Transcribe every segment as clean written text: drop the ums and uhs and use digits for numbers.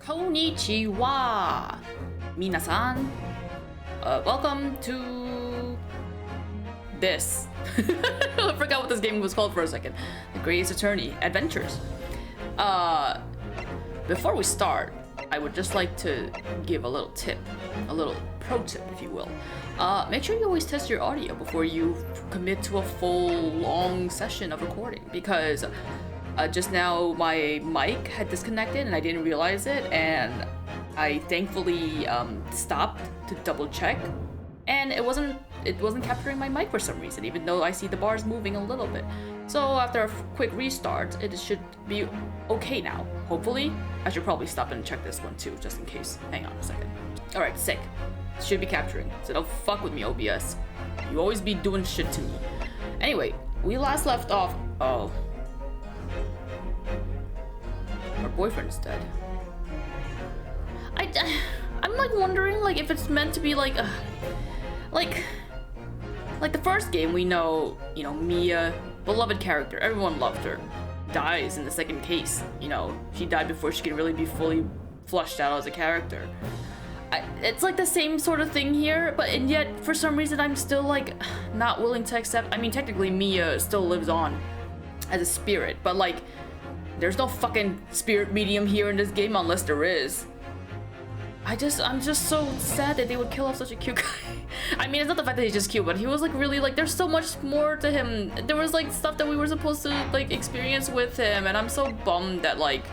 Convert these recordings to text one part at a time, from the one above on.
Konnichiwa, minasan. Welcome to this. I forgot what this game was called for a second. The Greatest Attorney Adventures. Before we start, I would just like to give a little tip, a little pro tip, if you will. Make sure you always test your audio before you commit to a full, long session of recording, because just now my mic had disconnected and I didn't realize it, and I thankfully stopped to double check, and it wasn't capturing my mic for some reason, even though I see the bars moving a little bit. So after a quick restart, it should be okay now. Hopefully. I should probably stop and check this one too, just in case. Hang on a second. Alright, sick. Should be capturing. So don't fuck with me, OBS. You always be doing shit to me. Anyway, we last left off. Oh. Our boyfriend's dead. I'm like wondering like if it's meant to be like the first game, we know, you know, Mia, beloved character, everyone loved her, dies in the second case. You know, she died before she could really be fully flushed out as a character. It's like the same sort of thing here, but and yet for some reason I'm still like not willing to accept. I mean, technically Mia still lives on as a spirit, but like there's no fucking spirit medium here in this game unless there is. I'm just so sad that they would kill off such a cute guy. I mean, it's not the fact that he's just cute, but he was like really like, there's so much more to him. There was like stuff that we were supposed to like experience with him, and I'm so bummed that like,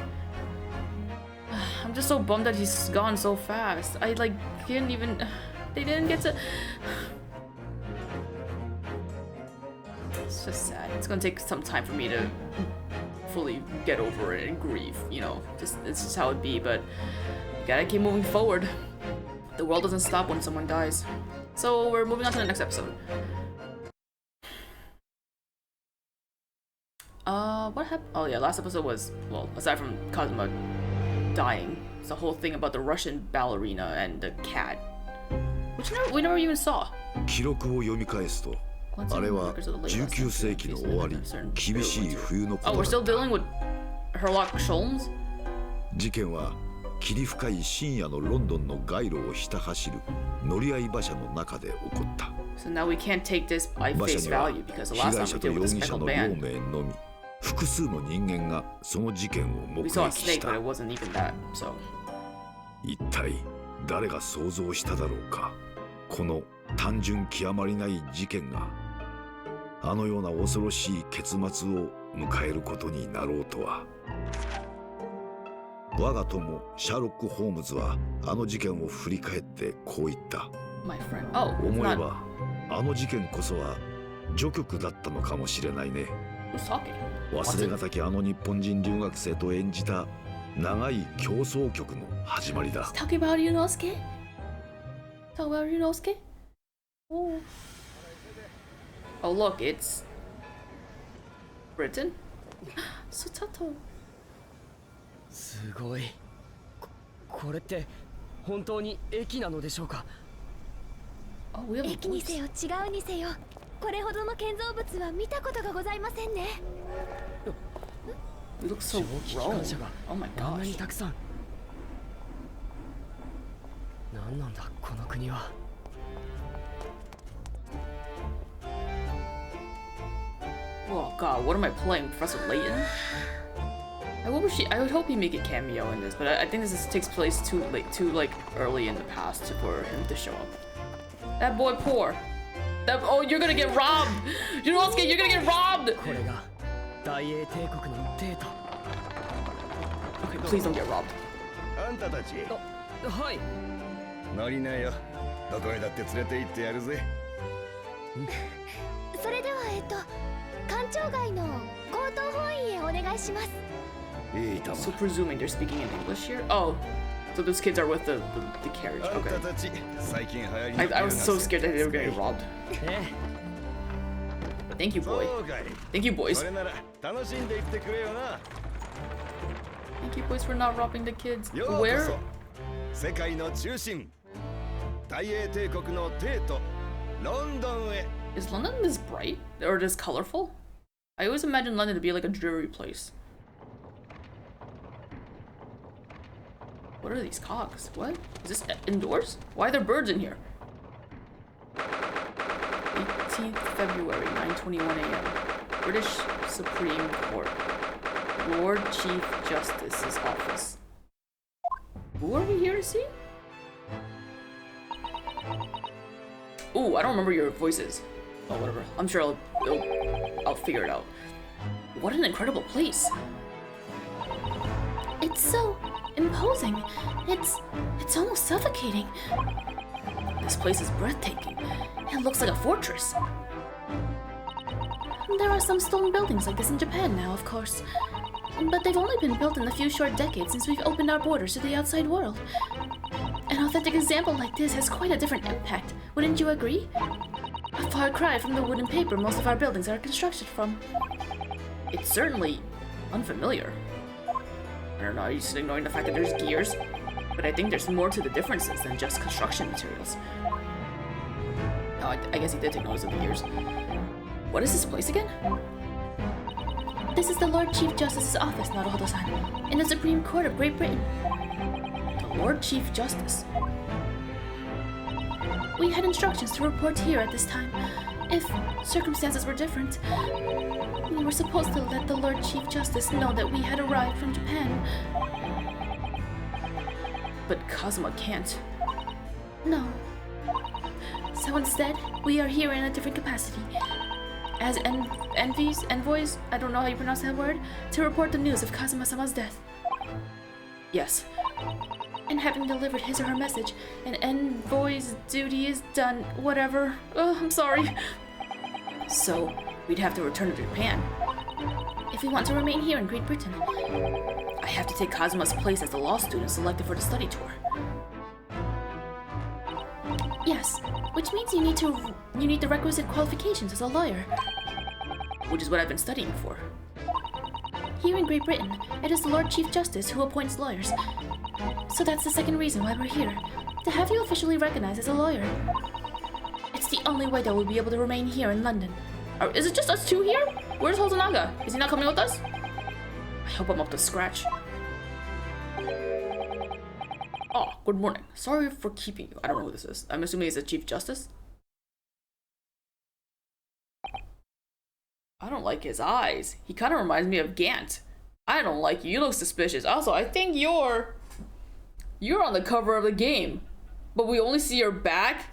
I'm just so bummed that he's gone so fast. I like didn't even, they didn't get to. It's just sad. It's gonna take some time for me to fully get over it and grieve, you know, just it's just how it be, but gotta keep moving forward. The world doesn't stop when someone dies. So we're moving on to the next episode. What happened? Oh yeah, last episode was, well, aside from Kazuma dying, it's the whole thing about the Russian ballerina and the cat, which we never even saw. 記録を読み返すと、あれは19世紀の終わり、厳しい冬のことだった。 Oh, we're still dealing with Herlock Sholmes? 事件は霧深い深夜のロンドンの街路をひた走る乗り合い馬車の中で起こった。So now we can't take this by face value because the last time we did with the speckled band, のみ複数の人間がその事件を目 we 撃 saw a し snake, た。 but it wasn't even that. So 一体誰が想像しただろうか。この単純極まりない事件があのような恐ろしい結末を迎えることになろうとは。我が友シャーロック・ホームズはあの事件を振り返ってこう言った。思えばあの事件こそは序曲だったのかもしれないね。忘れがたきあの日本人留学生と演じた長い競争曲の始まりだ。Talking about Ryunosuke? Talking about Ryunosuke? Oh. Oh look, it's Britain? Susato. すごい。これって本当に駅なのでしょうか。駅にせよ違うにせよ、これほどの建造物は見たことがございませんね。It looks so grown. Oh my gosh. こんなにたくさん。なんなんだこの国は。Oh god, what am I playing? Professor Layton? I would hope he make a cameo in this, but I think this takes place too early in the past for him to show up. That boy poor. Oh, you're gonna get robbed! Ryunosuke, you're gonna get robbed! Okay, please don't get robbed. あんたたち。はい。乗りなよ。どこへだって連れて行ってやるぜ。それでは官庁街の強盗本院へお願いします。So presuming they're speaking in English here? Oh, so those kids are with the carriage. Okay. I was so scared that they were gonna get robbed. Thank you, boy. Thank you, boys. Thank you, boys, for not robbing the kids. Where? 世界の中心、大英帝国の帝都、ロンドンへ。Is London this bright or this colorful? I always imagine London to be like a dreary place. What are these cogs? What? Is this indoors? Why are there birds in here? 18th February, 9:21 a.m. British Supreme Court. Lord Chief Justice's office. Who are we here to see? Ooh, I don't remember your voices. Oh, whatever. I'm sure I'll figure it out. What an incredible place. It's so imposing. It's almost suffocating. This place is breathtaking. It looks like a fortress. There are some stone buildings like this in Japan now, of course. But they've only been built in the few short decades since we've opened our borders to the outside world. An authentic example like this has quite a different impact, wouldn't you agree? A far cry from the wood and paper most of our buildings are constructed from. It's certainly unfamiliar. I don't know, are you just ignoring the fact that there's gears? But I think there's more to the differences than just construction materials. Oh, I guess he did take notice of the gears. What is this place again? This is the Lord Chief Justice's office, Naruhodo-san, in the Supreme Court of Great Britain. The Lord Chief Justice? We had instructions to report here at this time. If circumstances were different, we were supposed to let the Lord Chief Justice know that we had arrived from Japan. But Kazuma can't. No. So instead, we are here in a different capacity. As envoys, I don't know how you pronounce that word, to report the news of Kazuma-sama's death. Yes. And having delivered his or her message, an envoy's duty is done. Whatever. Oh, I'm sorry. So, we'd have to return to Japan. If we want to remain here in Great Britain. I have to take Kazuma's place as the law student selected for the study tour. Yes, which means you need the requisite qualifications as a lawyer. Which is what I've been studying for. Here in Great Britain, it is the Lord Chief Justice who appoints lawyers. So that's the second reason why we're here, to have you officially recognized as a lawyer. It's the only way that we'll be able to remain here in London. Is it just us two here? Where's Hosonaga? Is he not coming with us? I hope I'm up to scratch. Oh, good morning. Sorry for keeping you. I don't know who this is. I'm assuming he's the Chief Justice. I don't like his eyes. He kind of reminds me of Gant. I don't like you. You look suspicious. Also, I think you're on the cover of the game. But we only see your back.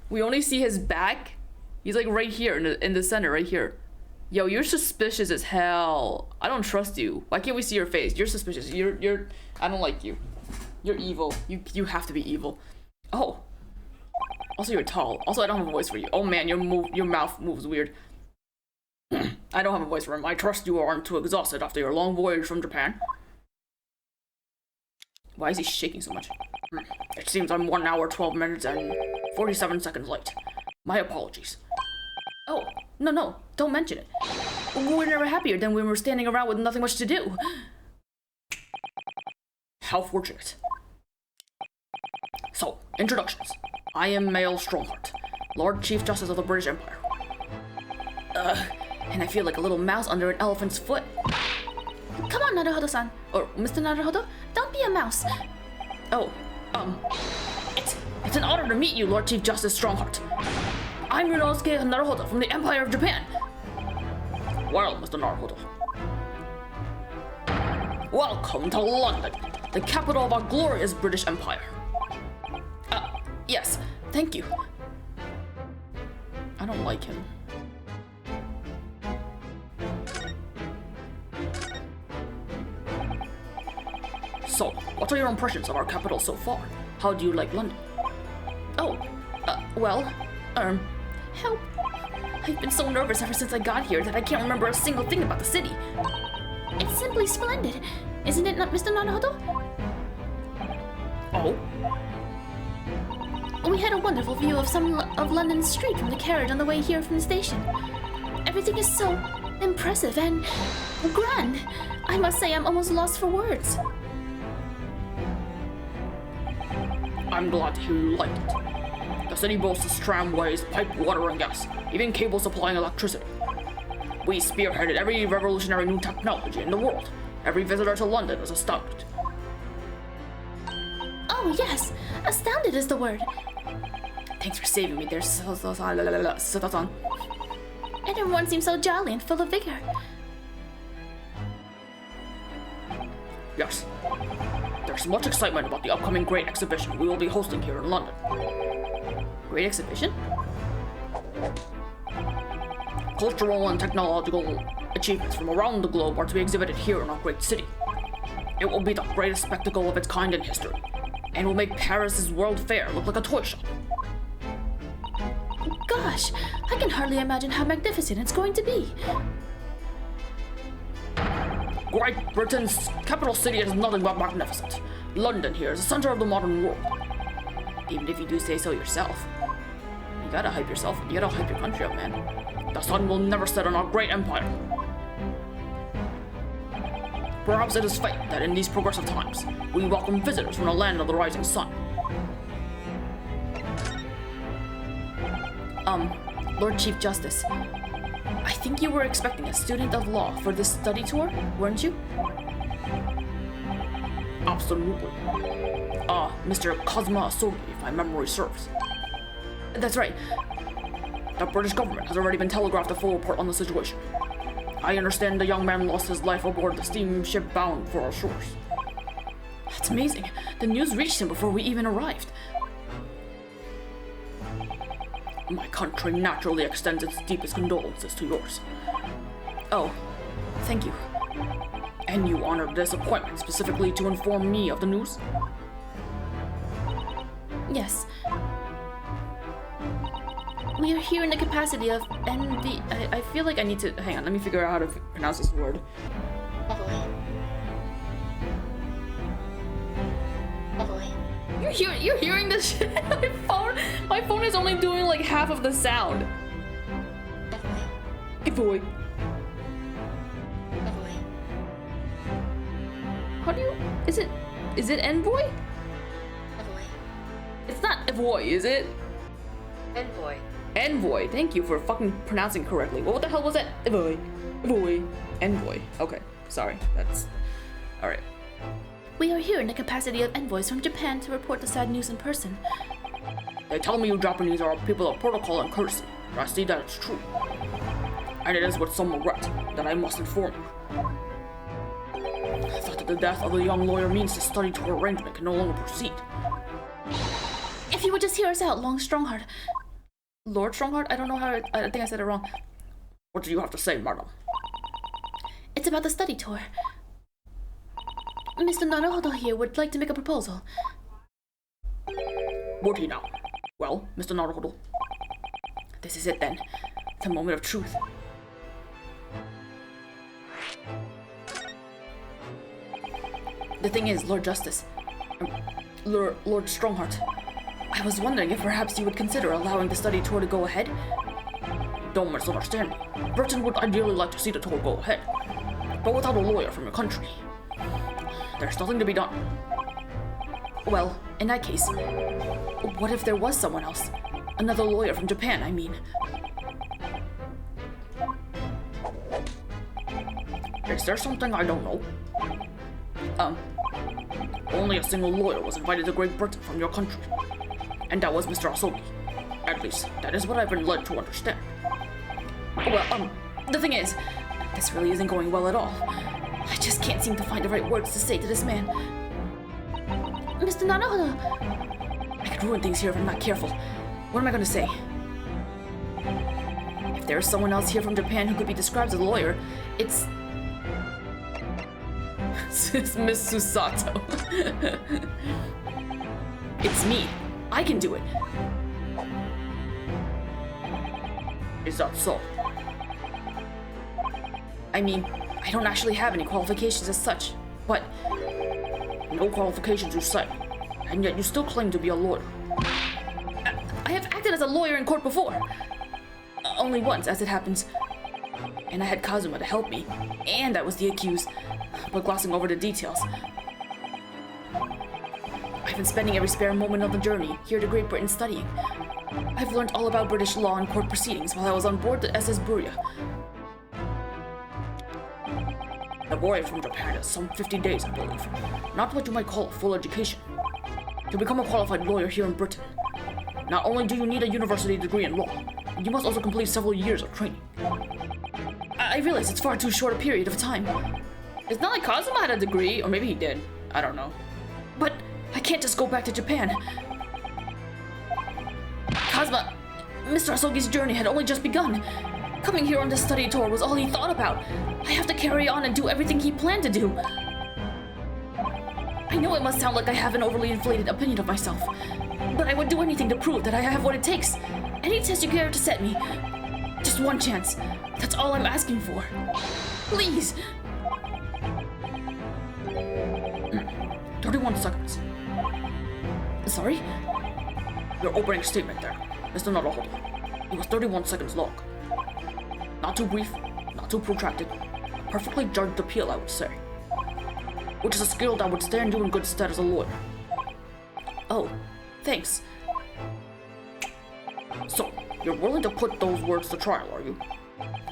We only see his back. He's like right here in the center, right here. Yo, you're suspicious as hell. I don't trust you. Why can't we see your face? You're suspicious. I don't like you. You're evil. You have to be evil. Oh. Also, you're tall. Also, I don't have a voice for you. Oh man, your mouth moves weird. I don't have a voice for him. I trust you aren't too exhausted after your long voyage from Japan. Why is he shaking so much? It seems I'm 1 hour, 12 minutes, and 47 seconds late. My apologies. Oh, no, don't mention it. We're never happier than when we're standing around with nothing much to do. How fortunate. So, introductions. I am Mael Strongheart, Lord Chief Justice of the British Empire. And I feel like a little mouse under an elephant's foot. Come on, Naruhodo-san. Or Mr. Naruhodo? Don't be a mouse. Oh, it's an honor to meet you, Lord Chief Justice Strongheart. I'm Ryunosuke Naruhodo from the Empire of Japan. Well, Mr. Naruhodo. Welcome to London, the capital of our glorious British Empire. Yes, thank you. I don't like him. So, what are your impressions of our capital so far? How do you like London? Help. I've been so nervous ever since I got here that I can't remember a single thing about the city. It's simply splendid, isn't it not, Mr. Naruhodo? Oh? We had a wonderful view of some of London's street from the carriage on the way here from the station. Everything is so impressive and grand. I must say I'm almost lost for words. I'm glad to hear you liked it. The city boasts tramways, piped water and gas, even cables supplying electricity. We spearheaded every revolutionary new technology in the world. Every visitor to London is astounded. Oh, yes. Astounded is the word. Thanks for saving me there, Susato-san. And everyone seems so jolly and full of vigor. Yes. There's much excitement about the upcoming great exhibition we will be hosting here in London. Great exhibition? Cultural and technological achievements from around the globe are to be exhibited here in our great city. It will be the greatest spectacle of its kind in history, and will make Paris's World Fair look like a toy shop. Gosh, I can hardly imagine how magnificent it's going to be. Great Britain's capital city is nothing but magnificent. London here is the center of the modern world. Even if you do say so yourself. You gotta hype yourself, you gotta hype your country up, man. The sun will never set on our great empire. Perhaps it is fate that in these progressive times, we welcome visitors from the land of the rising sun. Lord Chief Justice, I think you were expecting a student of law for this study tour, weren't you? Absolutely. Mr. Kazuma Asogi, if my memory serves. That's right. The British government has already been telegraphed a full report on the situation. I understand the young man lost his life aboard the steamship bound for our shores. That's amazing. The news reached him before we even arrived. My country naturally extends its deepest condolences to yours. Oh, thank you. And you honored this appointment specifically to inform me of the news? Yes. We are here in the capacity of NV... I feel like I need to... Hang on, let me figure out how to pronounce this word. You're hearing this shit? My phone is only doing like half of the sound. Evoy. How do you... Is it envoy? It's not Evoy, is it? Envoy. Envoy. Thank you for fucking pronouncing correctly. What the hell was that? Evoy. Evoy. Envoy. Okay, sorry. That's... Alright. We are here in the capacity of envoys from Japan to report the sad news in person. They tell me you Japanese are people of protocol and courtesy. I see that it's true. And it is with some regret that I must inform you. I thought that the death of the young lawyer means the study tour arrangement can no longer proceed. If you would just hear us out, Long Strongheart. Lord Strongheart? I don't know how I think I said it wrong. What do you have to say, madam? It's about the study tour. Mr. Naruhodo here would like to make a proposal. Would he now? Well, Mr. Naruhodo. This is it then. The moment of truth. The thing is, Lord Justice, Lord Strongheart, I was wondering if perhaps you would consider allowing the study tour to go ahead? Don't misunderstand me. Britain would ideally like to see the tour go ahead, but without a lawyer from your country, there's nothing to be done. Well, in that case, what if there was someone else? Another lawyer from Japan, I mean. Is there something I don't know? Only a single lawyer was invited to Great Britain from your country, and that was Mr. Asogi. At least, that is what I've been led to understand. Well, the thing is, this really isn't going well at all. I just can't seem to find the right words to say to this man. Mr. Naruhodo! I could ruin things here if I'm not careful. What am I gonna say? If there is someone else here from Japan who could be described as a lawyer, it's Miss Susato. It's me. I can do it. Is that so? I mean, I don't actually have any qualifications as such, but... No qualifications you say, and yet you still claim to be a lawyer. I have acted as a lawyer in court before. Only once, as it happens. And I had Kazuma to help me, and I was the accused, but glossing over the details. I've been spending every spare moment of the journey here to Great Britain studying. I've learned all about British law and court proceedings while I was on board the SS Buria. The voyage from Japan is some 50 days, I believe. Not what you might call a full education. To become a qualified lawyer here in Britain, not only do you need a university degree in law, you must also complete several years of training. I realize it's far too short a period of time. It's not like Kazuma had a degree, or maybe he did. I don't know. But I can't just go back to Japan. Kazuma, Mr. Asogi's journey had only just begun. Coming here on this study tour was all he thought about. I have to carry on and do everything he planned to do. I know it must sound like I have an overly inflated opinion of myself, but I would do anything to prove that I have what it takes. Any test you care to set me. Just one chance. That's all I'm asking for. Please. 31 seconds. Sorry? Your opening statement there, Mr. Naruhodo. It was 31 seconds long. Not too brief, not too protracted. A perfectly judged appeal, I would say. Which is a skill that would stand you in good stead as a lawyer. Oh, thanks. So, you're willing to put those words to trial, are you?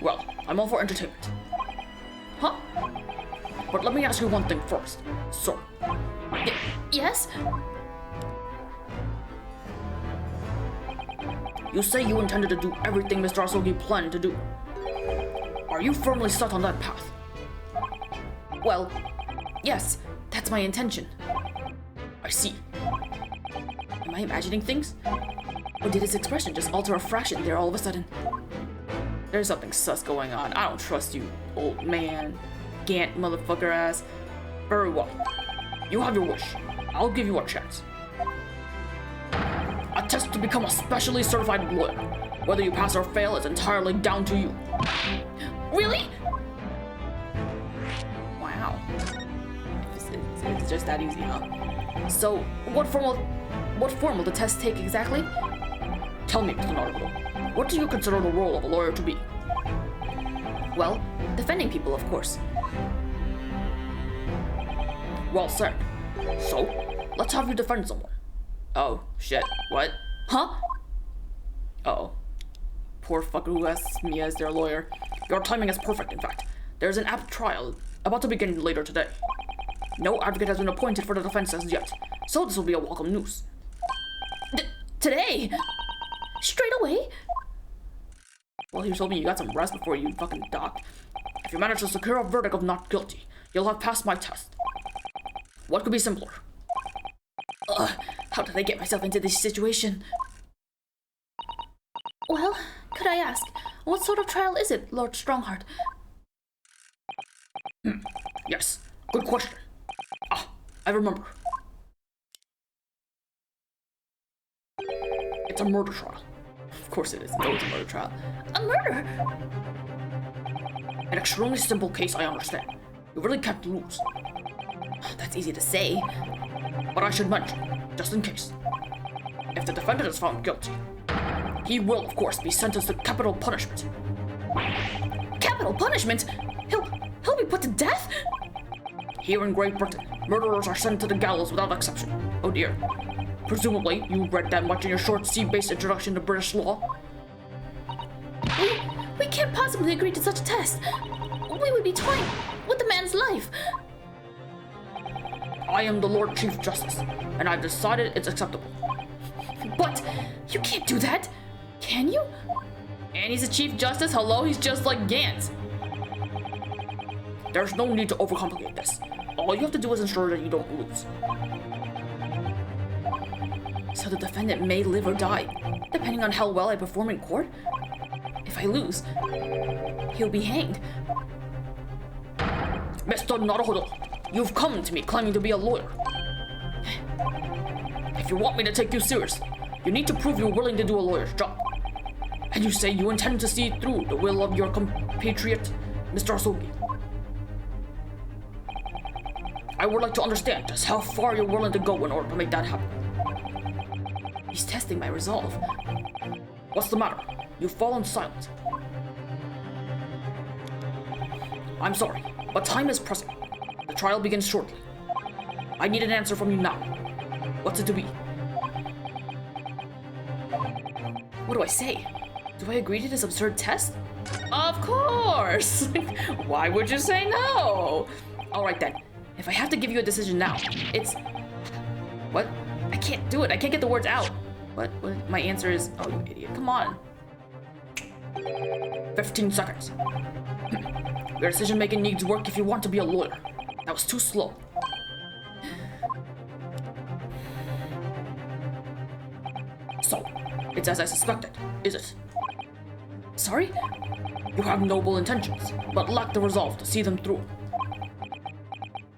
Well, I'm all for entertainment. Huh? But let me ask you one thing first, sir. Yes? You say you intended to do everything Mr. Asogi planned to do. Are you firmly set on that path? Well, yes, that's my intention. I see. Am I imagining things? Or did his expression just alter a fraction there all of a sudden? There's something sus going on. I don't trust you, old man. Gant motherfucker ass. Very well. You have your wish. I'll give you a chance. A test to become a specially certified lawyer. Whether you pass or fail is entirely down to you. Really? Wow. It's just that easy, huh? So, what form will the test take exactly? Tell me, Mr. Naruhodo, what do you consider the role of a lawyer to be? Well, defending people, of course. Well said. So, let's have you defend someone. Oh, shit. What? Huh? Uh-oh. Poor fucker who asks me as their lawyer. Your timing is perfect, in fact. There's an apt trial about to begin later today. No advocate has been appointed for the defense as yet, so this will be a welcome news. Today? Straight away? Well, he told me you got some rest before you fucking docked. If you manage to secure a verdict of not guilty, you'll have passed my test. What could be simpler? How did I get myself into this situation? Well, could I ask, what sort of trial is it, Lord Strongheart? Yes, good question. Ah, I remember. It's a murder trial. Of course it is. No, it's a murder trial. A murder? An extremely simple case, I understand. You really can't lose. That's easy to say. But I should mention, just in case, if the defendant is found guilty, he will, of course, be sentenced to capital punishment. Capital punishment? He'll be put to death? Here in Great Britain, murderers are sent to the gallows without exception. Oh dear. Presumably, you read that much in your short sea-based introduction to British law? We can't possibly agree to such a test. We would be toying with the man's life. I am the Lord Chief Justice, and I've decided it's acceptable. But you can't do that, can you? And he's a Chief Justice? Hello, he's just like Gant. There's no need to overcomplicate this. All you have to do is ensure that you don't lose. So the defendant may live or die, depending on how well I perform in court? If I lose, he'll be hanged. Mr. Naruhodo, you've come to me claiming to be a lawyer. If you want me to take you seriously, you need to prove you're willing to do a lawyer's job. And you say you intend to see through the will of your compatriot, Mr. Asogi. I would like to understand just how far you're willing to go in order to make that happen. He's testing my resolve. What's the matter? You've fallen silent. I'm sorry, but time is pressing. The trial begins shortly. I need an answer from you now. What's it to be? What do I say? Do I agree to this absurd test? Of course! Why would you say no? Alright then, if I have to give you a decision now, it's... What? I can't Do it. I can't get the words out. What? My answer is... Oh, you idiot. Come on. 15 seconds. Your decision-making needs work if you want to be a lawyer. That was too slow. So, it's as I suspected, is it? Sorry? You have noble intentions, but lack the resolve to see them through.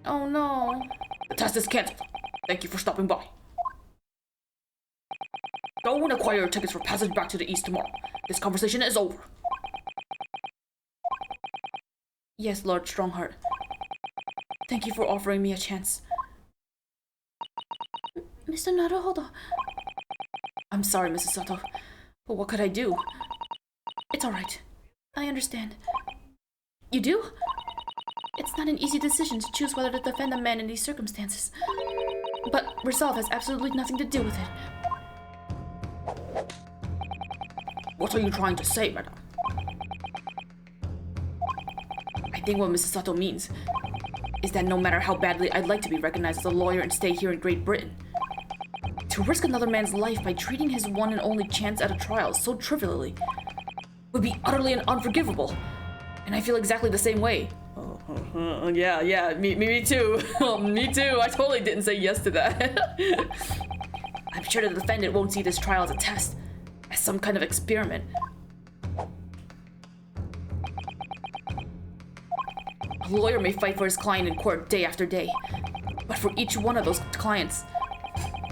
Oh no. The test is cancelled. Thank you for stopping by. Go and acquire your tickets for passage back to the east tomorrow. This conversation is over. Yes, Lord Strongheart. Thank you for offering me a chance. Mr. Naruhodo. I'm sorry, Mrs. Sato, but what could I do? It's alright. I understand. You do? It's not an easy decision to choose whether to defend a man in these circumstances. But resolve has absolutely nothing to do with it. What are you trying to say, madam? I think what Mrs. Sato means is that no matter how badly I'd like to be recognized as a lawyer and stay here in Great Britain, to risk another man's life by treating his one and only chance at a trial so trivially would be utterly and unforgivable. And I feel exactly the same way. Yeah, me too. Me too. I totally didn't say yes to that. I'm sure the defendant won't see this trial as a test, as some kind of experiment. A lawyer may fight for his client in court day after day, but for each one of those clients,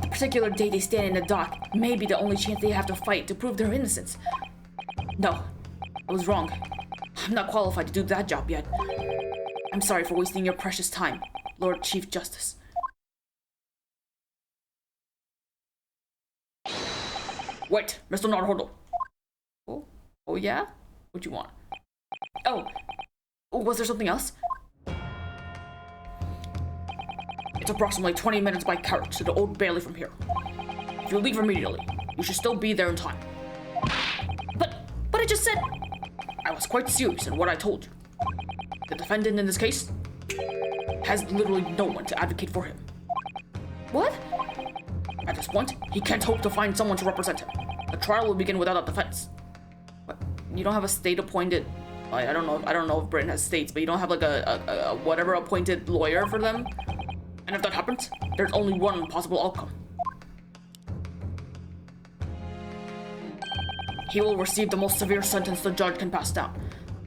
the particular day they stand in the dock may be the only chance they have to fight to prove their innocence. No, I was wrong. I'm not qualified to do that job yet. I'm sorry for wasting your precious time, Lord Chief Justice. Wait, Mr. Naruhodo. Oh yeah? What you want? Oh, was there something else? It's approximately 20 minutes by carriage to the Old Bailey from here. If you leave immediately, you should still be there in time. But I just said... I was quite serious in what I told you. The defendant in this case has literally no one to advocate for him. What? At this point, he can't hope to find someone to represent him. The trial will begin without a defense. What? You don't have a state-appointed... I don't know if Britain has states, but you don't have like a whatever appointed lawyer for them? And if that happens, there's only one possible outcome. He will receive the most severe sentence the judge can pass down.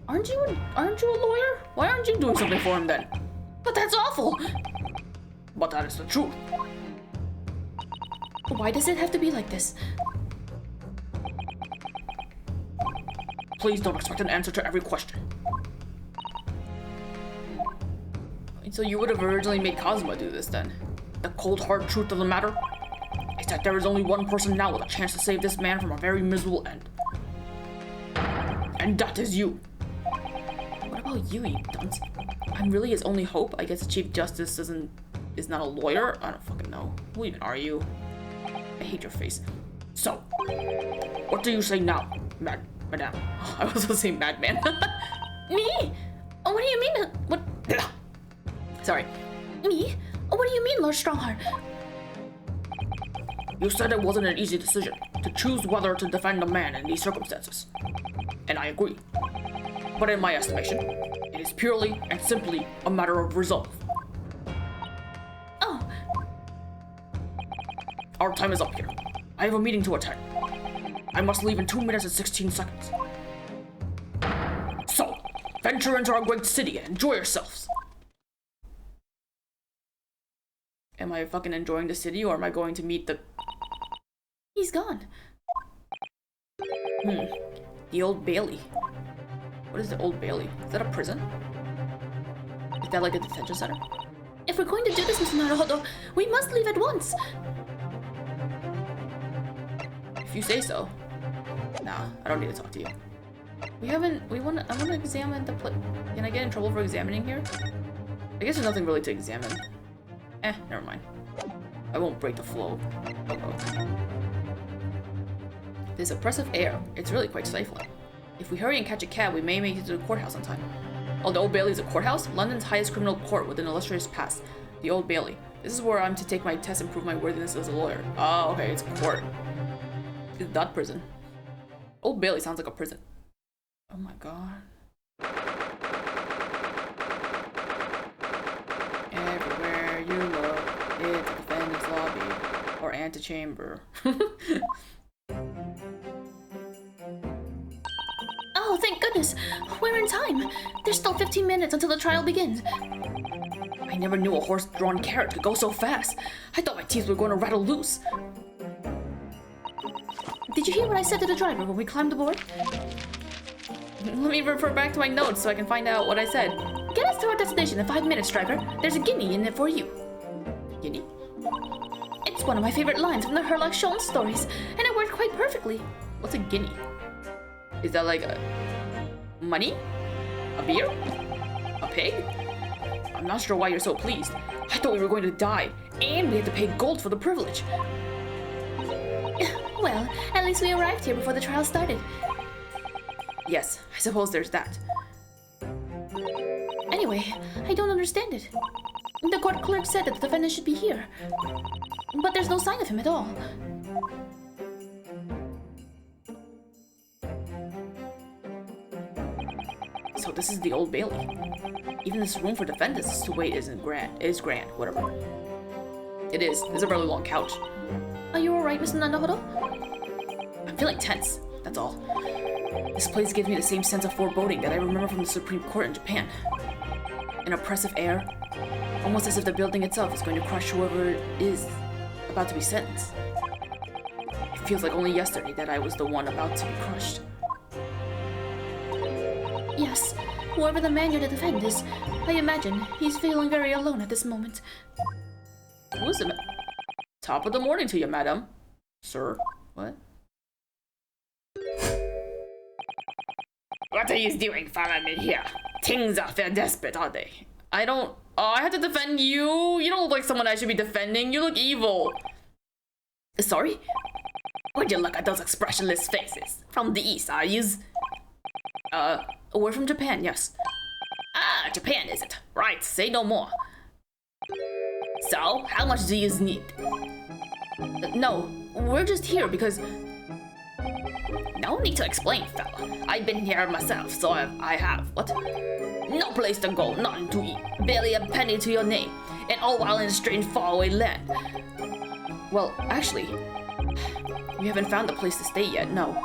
Aren't you a lawyer? Why aren't you doing something for him then? But that's awful! But that is the truth. Why does it have to be like this? Please don't expect an answer to every question. So you would have originally made Kazuma do this then. The cold hard truth of the matter is that there is only one person now with a chance to save this man from a very miserable end. And that is you. What about you dunce? I'm really his only hope. I guess the Chief Justice is not a lawyer. I don't fucking know. Who even are you? I hate your face. So, what do you say now, madam? I was supposed to say madman. Me? Oh, what do you mean? What? Sorry. Me? Oh, what do you mean, Lord Strongheart? You said it wasn't an easy decision to choose whether to defend a man in these circumstances. And I agree. But in my estimation, it is purely and simply a matter of resolve. Oh. Our time is up here. I have a meeting to attend. I must leave in 2 minutes and 16 seconds. So, venture into our great city and enjoy yourselves. Am I fucking enjoying the city, or am I going to meet the... He's gone. The Old Bailey. What is the Old Bailey? Is that a prison? Is that like a detention center? If we're going to do this, Mr. Naruhodo, we must leave at once. If you say so. Nah, I don't need to talk to you. I want to examine the Can I get in trouble for examining here? I guess there's nothing really to examine. Never mind. I won't break the flow. This oppressive air, it's really quite stifling. If we hurry and catch a cab, we may make it to the courthouse on time. Oh, the Old Bailey is a courthouse? London's highest criminal court with an illustrious past. The Old Bailey. This is where I'm to take my test and prove my worthiness as a lawyer. Oh, okay, it's court. It's not prison. Old Bailey sounds like a prison. Oh my god. Everywhere you look, it's a defendant's lobby or antechamber. Oh, thank goodness! We're in time! There's still 15 minutes until the trial begins. I never knew a horse-drawn carriage could go so fast. I thought my teeth were going to rattle loose. Did you hear what I said to the driver when we climbed aboard? Let me refer back to my notes so I can find out what I said. Get us to our destination in 5 minutes, driver. There's a guinea in it for you. Guinea? It's one of my favorite lines from the Herlock Sholmes stories, and it worked quite perfectly. What's a guinea? Is that like a... money? A beer? A pig? I'm not sure why you're so pleased. I thought we were going to die, and we had to pay gold for the privilege. Well, at least we arrived here before the trial started. Yes, I suppose there's that. Anyway, I don't understand it. The court clerk said that the defendant should be here, but there's no sign of him at all. So this is the Old Bailey. Even this room for defendants to wait isn't grand. It is grand, whatever. It is. It's a really long couch. Are you alright, Mr. Naruhodo? I'm feeling tense, that's all. This place gives me the same sense of foreboding that I remember from the Supreme Court in Japan. An oppressive air, almost as if the building itself is going to crush whoever is about to be sentenced. It feels like only yesterday that I was the one about to be crushed. Yes, whoever the man you're to defend is, I imagine he's feeling very alone at this moment. Who's the Top of the morning to you, madam. Sir? What? What are you doing following me here? Things are fair desperate, are they? I don't... Oh, I have to defend you? You don't look like someone I should be defending. You look evil. Sorry? Would you look at those expressionless faces? From the east, are you? We're from Japan, yes. Ah, Japan, is it? Right, say no more. So, how much do you need? No, we're just here because... No need to explain, fella. I've been here myself, so I have. What? No place to go, nothing to eat, barely a penny to your name, and all while in a strange faraway land. Well, actually, we haven't found a place to stay yet, no.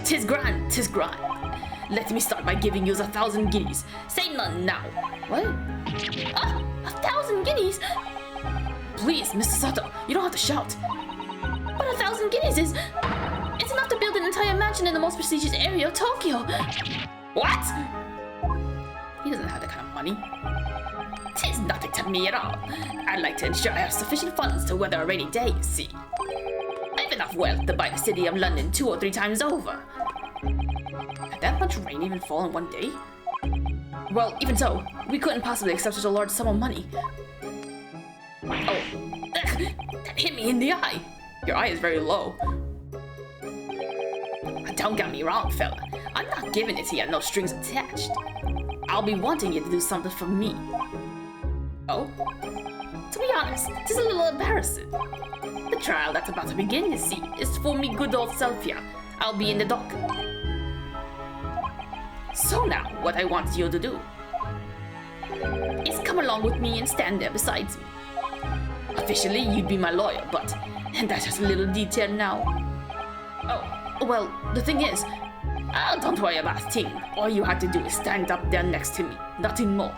Tis grand, tis grand. Let me start by giving you 1,000 guineas. Say none now. What? Ah, 1,000 guineas? Please, Mr. Sato, you don't have to shout. But 1,000 guineas is... It's enough to build an entire mansion in the most prestigious area of Tokyo. What? He doesn't have that kind of money. Tis nothing to me at all. I'd like to ensure I have sufficient funds to weather a rainy day, you see. I've enough wealth to buy the city of London 2 or 3 times over. Had that much rain even fall in one day? Well, even so, we couldn't possibly accept such a large sum of money. Oh, that hit me in the eye. Your eye is very low. Don't get me wrong, fella. I'm not giving it to you, no strings attached. I'll be wanting you to do something for me. Oh? To be honest, it's a little embarrassing. The trial that's about to begin, you see, is for me good old self here. I'll be in the dock. So now, what I want you to do is come along with me and stand there beside me. Officially, you'd be my lawyer, but that's just a little detail now. Oh, well, the thing is... Oh, don't worry about a thing. All you have to do is stand up there next to me, nothing more.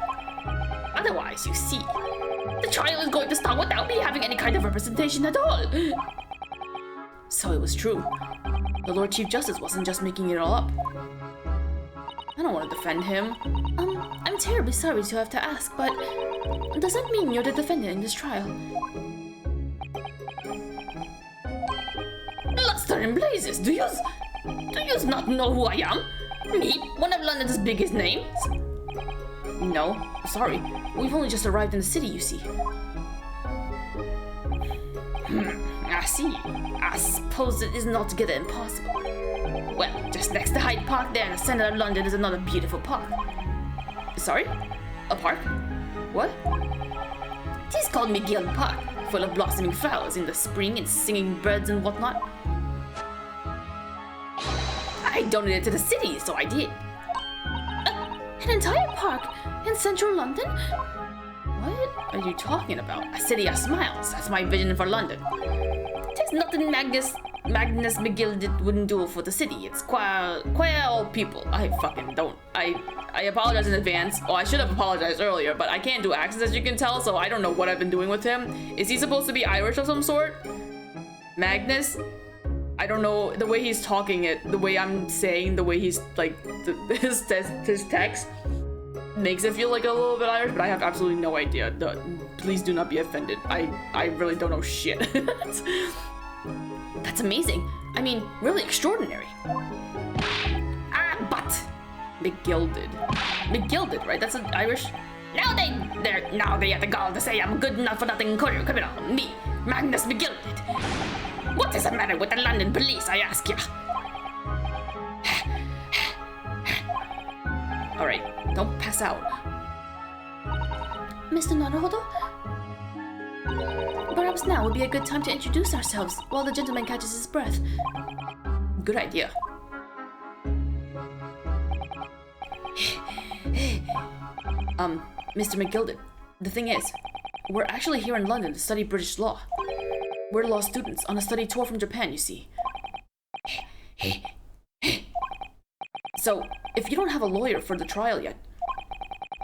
Otherwise, you see, the trial is going to start without me having any kind of representation at all. So it was true. The Lord Chief Justice wasn't just making it all up. I don't want to defend him. I'm terribly sorry to have to ask, but does that mean you're the defendant in this trial? Luster and blazes, do you not know who I am? Me, one of London's biggest names? No, sorry. We've only just arrived in the city, you see. I see. I suppose it isn't altogether impossible. Well, just next to Hyde Park there in the center of London is another beautiful park. Sorry? A park? What? It is called McGill Park, full of blossoming flowers in the spring and singing birds and whatnot. I donated to the city, so I did. An entire park in central London? What are you talking about? A city of smiles, that's my vision for London. There's nothing Magnus McGill wouldn't do for the city. It's queer old people. I fucking don't. I apologize in advance. Oh, I should have apologized earlier, but I can't do accents as you can tell, so I don't know what I've been doing with him. Is he supposed to be Irish of some sort? Magnus? I don't know, the way he's talking it, the way I'm saying, the way he's like, his text makes it feel like a little bit Irish, but I have absolutely no idea. Please do not be offended. I really don't know shit. That's amazing. I mean, really extraordinary. But McGilded. McGilded, right? That's an Irish. Now they have the gall to say I'm good enough for nothing criminal. Me, Magnus McGilded. What is the matter with the London police, I ask ya? Alright, don't pass out. Mr. Naruhodo? Perhaps now would be a good time to introduce ourselves while the gentleman catches his breath. Good idea. Mr. McGilded, the thing is, we're actually here in London to study British law. We're law students on a study tour from Japan, you see. So, if you don't have a lawyer for the trial yet,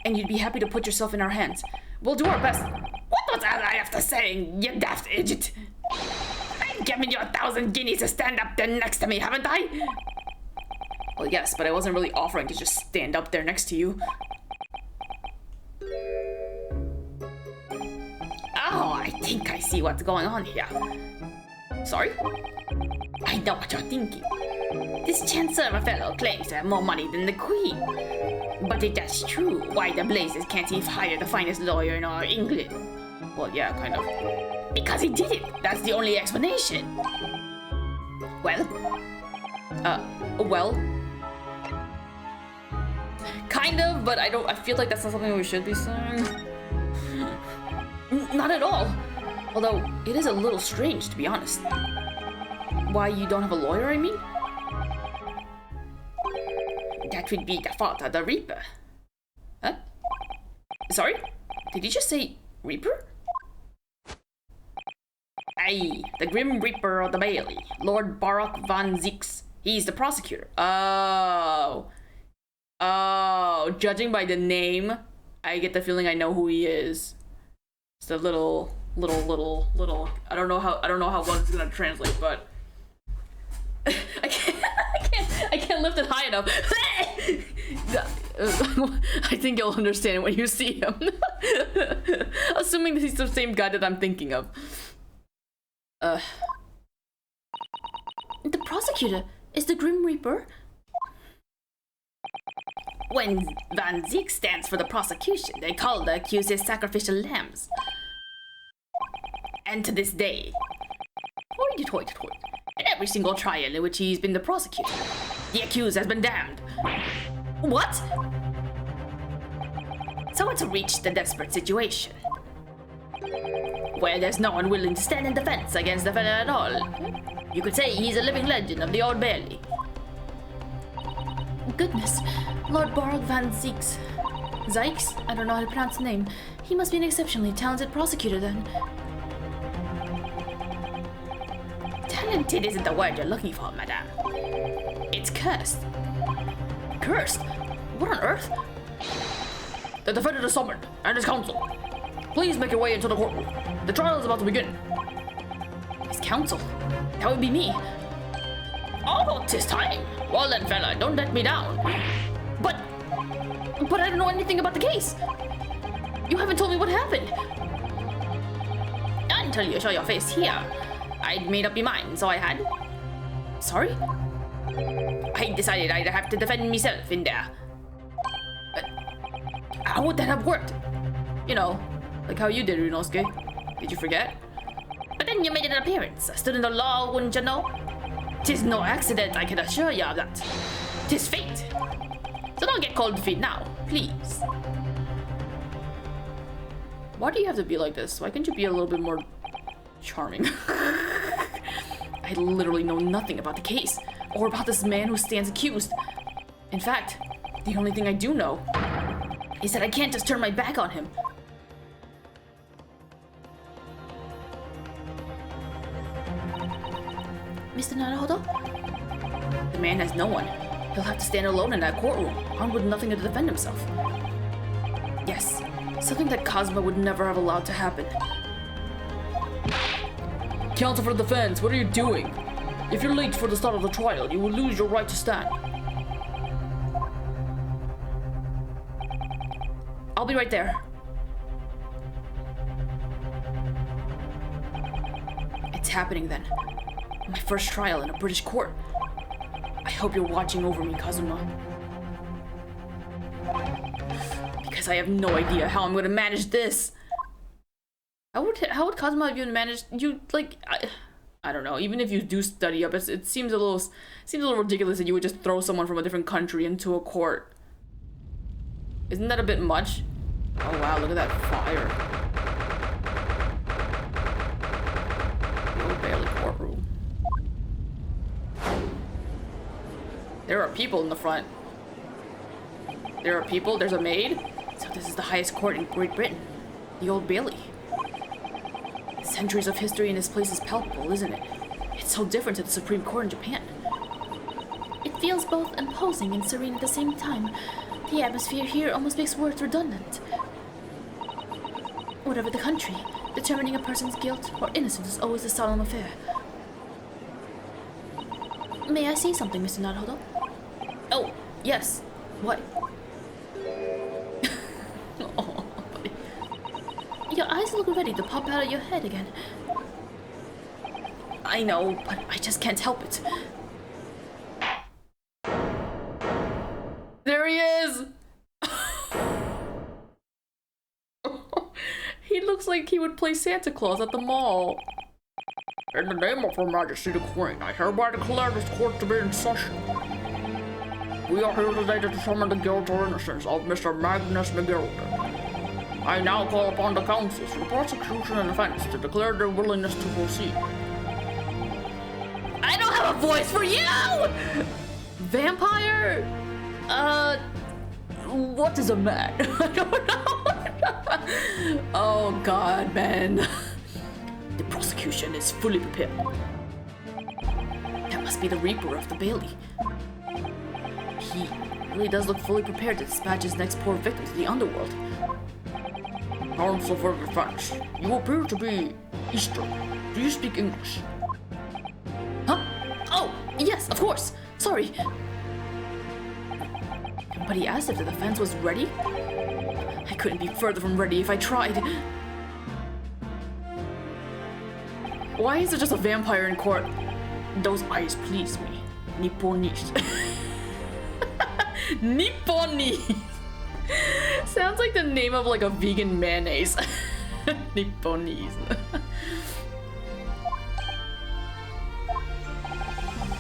and you'd be happy to put yourself in our hands, we'll do our best. What was that I have to say, you daft idiot? I've given you 1,000 guineas to stand up there next to me, haven't I? Well, yes, but I wasn't really offering to just stand up there next to you. Oh, I think I see what's going on here. Sorry? I know what you're thinking. This Chancellor of a fellow claims to have more money than the Queen. But if that's true, why the blazes can't he hire the finest lawyer in all England? Well, yeah, kind of. Because he did it. That's the only explanation. Well? Well? Kind of, but I feel like that's not something we should be saying. Not at all. Although, it is a little strange, to be honest. Why you don't have a lawyer, I mean? That would be the fault of the Reaper. Huh? Sorry? Did you just say Reaper? Aye, the Grim Reaper of the Bailey, Lord Baruch van Zieks. He's the prosecutor. Oh, judging by the name, I get the feeling I know who he is. It's a little. I don't know how well it's gonna translate, but I can't lift it high enough. I think you'll understand it when you see him. Assuming that he's the same guy that I'm thinking of. The prosecutor is the Grim Reaper? When Van Zieks stands for the prosecution, they call the accused sacrificial lambs. And to this day, in every single trial in which he's been the prosecutor, the accused has been damned. What? So it's reached a desperate situation, where there's no one willing to stand in defense against the fella at all. You could say he's a living legend of the Old Bailey. Goodness, Lord Baruch van Zieks. Zykes? I don't know how to pronounce the name. He must be an exceptionally talented prosecutor then. Talented isn't the word you're looking for, madame. It's cursed. Cursed? What on earth? The defendant is summoned, and his counsel. Please make your way into the courtroom. The trial is about to begin. His counsel? That would be me. Oh, 'tis time. Well then, fella, don't let me down. But I don't know anything about the case. You haven't told me what happened. Until you show your face here. I'd made up my mind, so I had. Sorry? I decided I'd have to defend myself in there. How would that have worked? You know, like how you did, Ryunosuke. Did you forget? But then you made an appearance. A student of law, wouldn't you know? 'Tis no accident, I can assure you of that. 'Tis fate. So don't get cold feet now, please. Why do you have to be like this? Why can't you be a little bit more charming? I literally know nothing about the case, or about this man who stands accused. In fact, the only thing I do know is that I can't just turn my back on him. Mr. Naruhodo? The man has no one. He'll have to stand alone in that courtroom, armed with nothing to defend himself. Yes, something that Kazuma would never have allowed to happen. Counsel for the defense, what are you doing? If you're late for the start of the trial, you will lose your right to stand. I'll be right there. It's happening then. My first trial in a British court. I hope you're watching over me, Kazuma. Because I have no idea how I'm gonna manage this. How would Kazuma have even managed I don't know, even if you do study up, it seems a little ridiculous that you would just throw someone from a different country into a court. Isn't that a bit much? Oh wow, look at that fire. The Old Bailey courtroom. There are people in the front. There are people, there's a maid. So this is the highest court in Great Britain. The Old Bailey. Centuries of history in this place is palpable, isn't it? It's so different to the Supreme Court in Japan. It feels both imposing and serene at the same time. The atmosphere here almost makes words redundant. Whatever the country, determining a person's guilt or innocence is always a solemn affair. May I say something, Mr. Naruhodo? Oh, yes. What? Oh, your eyes look ready to pop out of your head again. I know, but I just can't help it. There he is! He looks like he would play Santa Claus at the mall. In the name of Her Majesty the Queen, I hereby declare this court to be in session. We are here today to determine the guilt or innocence of Mr. Magnus McGilder. I now call upon the counsels for the prosecution and defense to declare their willingness to proceed. I don't have a voice for you! Vampire? What is a man? I don't know. Oh god, man. The prosecution is fully prepared. That must be the Reaper of the Bailey. He really does look fully prepared to dispatch his next poor victim to the underworld. Counsel for defense, you appear to be Eastern. Do you speak English? Huh? Oh, yes, of course. Sorry. But he asked if the defense was ready? I couldn't be further from ready if I tried. Why is there just a vampire in court? Those eyes please me. Nipponese. Nipponese! Sounds like the name of like a vegan mayonnaise. Nipponese.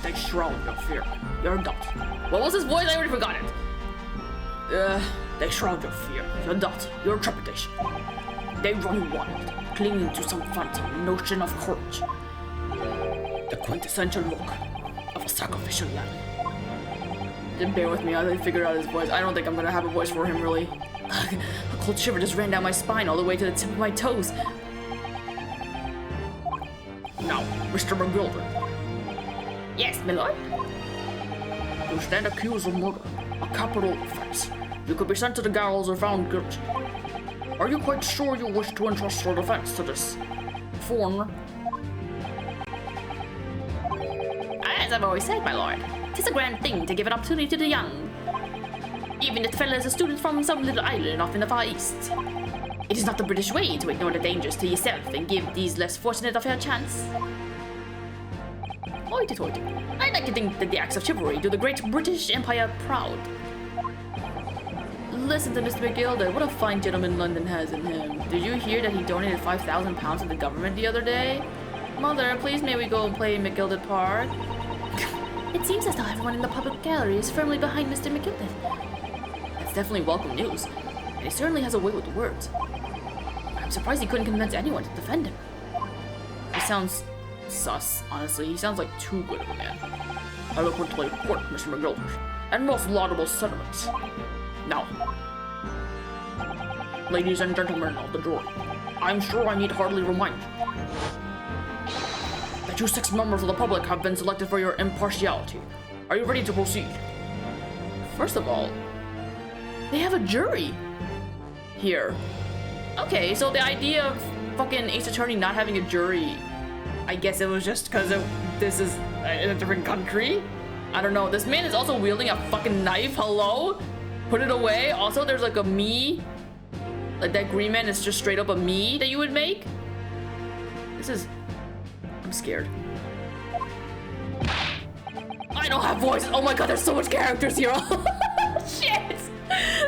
They shroud your fear. You're not. What was his voice? I already forgot it. They shroud your fear. Your doubt. Your trepidation. They run wild, clinging to some phantom notion of courage. The quintessential look of a sacrificial lamb. Just bear with me, I didn't figure out his voice. I don't think I'm gonna have a voice for him, really. A cold shiver just ran down my spine all the way to the tip of my toes. Now, Mr. McGilder. Yes, my lord? You stand accused of murder, a capital offense. You could be sent to the gallows or found guilty. Are you quite sure you wish to entrust your defense to this foreigner? As I've always said, my lord, 'tis a grand thing to give an opportunity to the young. Even if the fellow is a student from some little island off in the Far East. It is not the British way to ignore the dangers to yourself and give these less fortunate a fair chance. Hoity-toity. I'd like to think that the acts of chivalry do the great British Empire proud. Listen to Mr. McGilder, what a fine gentleman London has in him. Did you hear that he donated £5,000 to the government the other day? Mother, please may we go and play in McGilded Park? It seems as though everyone in the public gallery is firmly behind Mr. McGilded. That's definitely welcome news, and he certainly has a way with words. I'm surprised he couldn't convince anyone to defend him. He sounds sus, honestly. He sounds like too good of a man. Eloquently put, Mr. McGilvert, and most laudable sentiments. Now, ladies and gentlemen of the jury, I'm sure I need hardly remind you that you 6 members of the public have been selected for your impartiality. Are you ready to proceed? First of all, they have a jury here. Okay, so the idea of fucking Ace Attorney not having a jury, I guess it was just because this is in a different country? I don't know. This man is also wielding a fucking knife. Hello? Put it away. Also, there's like a me. Like that green man is just straight up a me that you would make. This is... I'm scared. I don't have voices. Oh my god, there's so much characters here. Shit.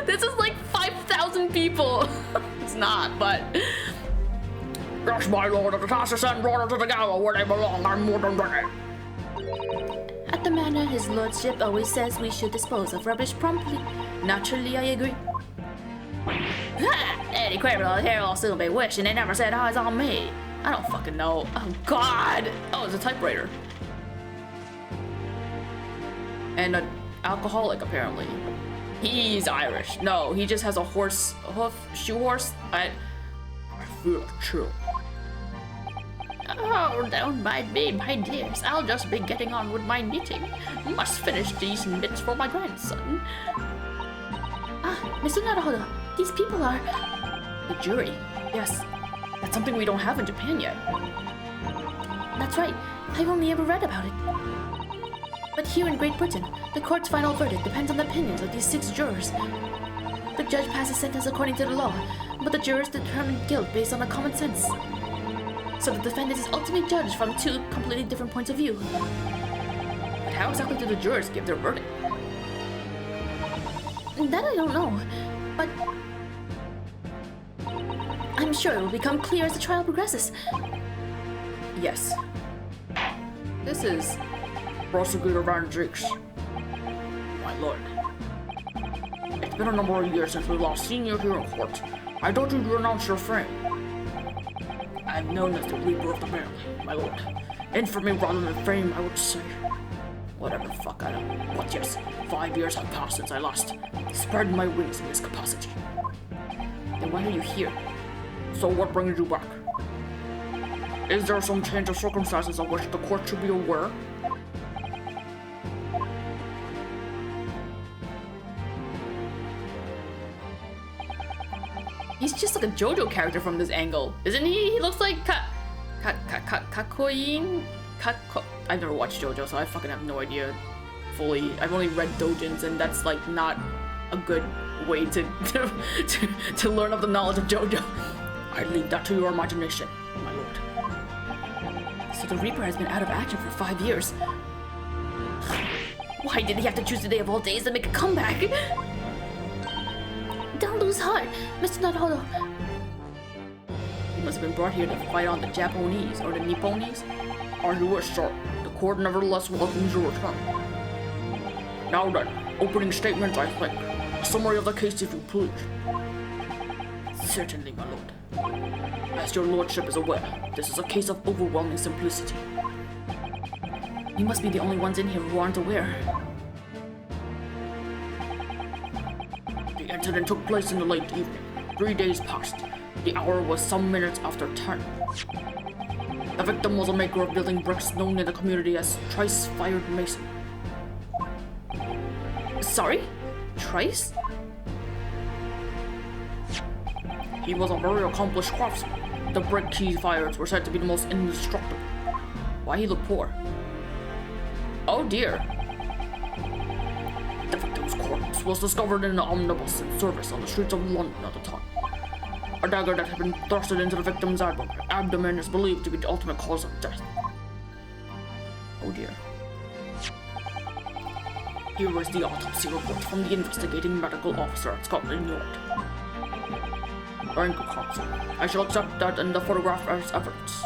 This is like 5,000 people. It's not, but... Yes, my lord, the task is sent order to the gallows where they belong. I'm more than ready. At the manor, his lordship always says we should dispose of rubbish promptly. Naturally, I agree. Ha! Eddie Quaver's hair will soon be wishing they never set eyes on me. I don't fucking know. Oh god! Oh, it's a typewriter. And an alcoholic, apparently. He's Irish. No, he just has a shoe horse. I feel a chill. Oh, don't mind me, my dears. I'll just be getting on with my knitting. Must finish these knits for my grandson. Ah, Mr. Naruhodo, these people are... The jury. Yes. That's something we don't have in Japan yet. That's right. I've only ever read about it. But here in Great Britain, the court's final verdict depends on the opinions of these 6 jurors. The judge passes sentence according to the law, but the jurors determine guilt based on the common sense. So the defendant is ultimately judged from 2 completely different points of view. But how exactly do the jurors give their verdict? That I don't know, but I'm sure it will become clear as the trial progresses. Yes. This is Prosecutor Van Drakes. My lord. It's been a number of years since we last seen you here in court. I told you to announce your frame. I'm known as the Reaper of the Barely, my lord. Infamy rather than fame, I would say. Whatever the fuck, I don't know. But yes, 5 years have passed since I last spread my wings in this capacity. Then why are you here? So what brings you back? Is there some change of circumstances of which the court should be aware? He's just like a JoJo character from this angle, isn't he? He looks like Kakoin? I've never watched JoJo, so I fucking have no idea fully. I've only read doujins, and that's like not a good way to learn of the knowledge of JoJo. I leave that to your imagination, my lord. So the Reaper has been out of action for 5 years. Why did he have to choose today of all days to make a comeback? Don't lose heart, Mr. Naruhodo. He must have been brought here to fight on the Japanese or the Nipponese. As you wish, sir. The court nevertheless welcomes your return. Now then, opening statements, I think. A summary of the case, if you please. Certainly, my lord. As your lordship is aware, this is a case of overwhelming simplicity. You must be the only ones in here who aren't aware. The incident took place in the late evening. 3 days passed. The hour was some minutes after 10. The victim was a maker of building bricks known in the community as Trice-Fired Mason. Sorry? Trice? He was a very accomplished craftsman. The brick he fired were said to be the most indestructible. Why he look poor? Oh dear. The victim's corpse was discovered in an omnibus in service on the streets of London at the time. A dagger that had been thrusted into the victim's abdomen is believed to be the ultimate cause of death. Oh dear. Here is the autopsy report from the investigating medical officer at Scotland Yard. Thank you, counsel. I shall accept that and the photograph as evidence.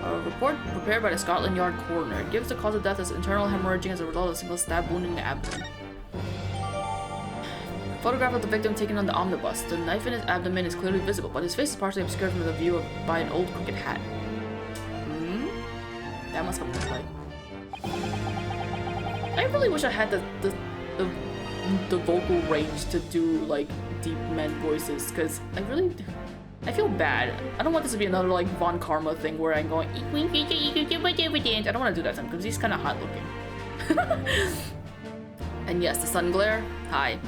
A report prepared by the Scotland Yard coroner. It gives the cause of death as internal hemorrhaging as a result of a single stab wound in the abdomen. Photograph of the victim taken on the omnibus. The knife in his abdomen is clearly visible, but his face is partially obscured from the view by an old crooked hat. That must come this way. I really wish I had the vocal range to do like deep men voices, because I feel bad. I don't want this to be another like Von Karma thing where I'm going. I don't want to do that to him because he's kind of hot looking. And yes, the sun glare. Hi.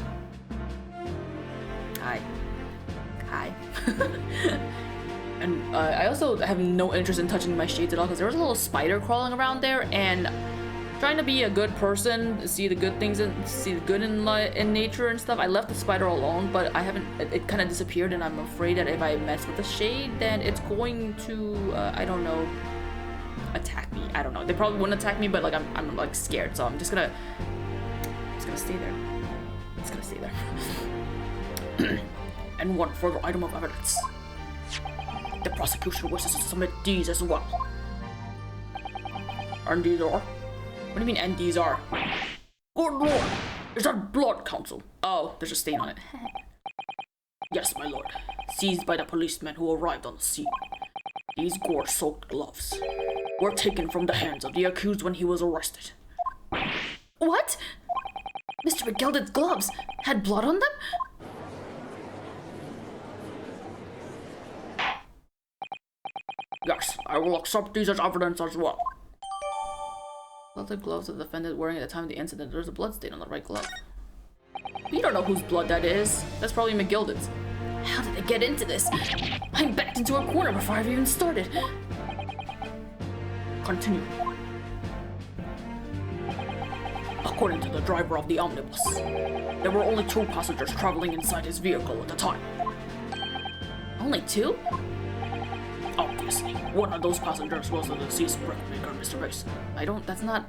Hi. Hi. And I also have no interest in touching my shades at all because there was a little spider crawling around there, and trying to be a good person, see the good things and see the good in nature and stuff. I left the spider alone, but I haven't. It kind of disappeared, and I'm afraid that if I mess with the shade, then it's going to I don't know, attack me. I don't know. They probably wouldn't attack me, but like I'm like scared, so I'm just gonna stay there. Just gonna stay there. And one further item of evidence. The prosecution wishes to submit these as well. And these are? What do you mean, and these are? Good lord! Is that blood, counsel? Oh, there's a stain on it. Yes, my lord. Seized by the policemen who arrived on the scene. These gore-soaked gloves were taken from the hands of the accused when he was arrested. What? Mr. McGilden's gloves had blood on them? Yes, I will accept these as evidence as well. The gloves of the defendant wearing at the time of the incident. There's a blood stain on the right glove. We don't know whose blood that is. That's probably McGilden's. How did I get into this? I'm backed into a corner before I've even started. Continue. According to the driver of the omnibus, there were only 2 passengers traveling inside his vehicle at the time. Only 2? Obviously, one of those passengers was the deceased brickmaker, Mr. Mason. That's not...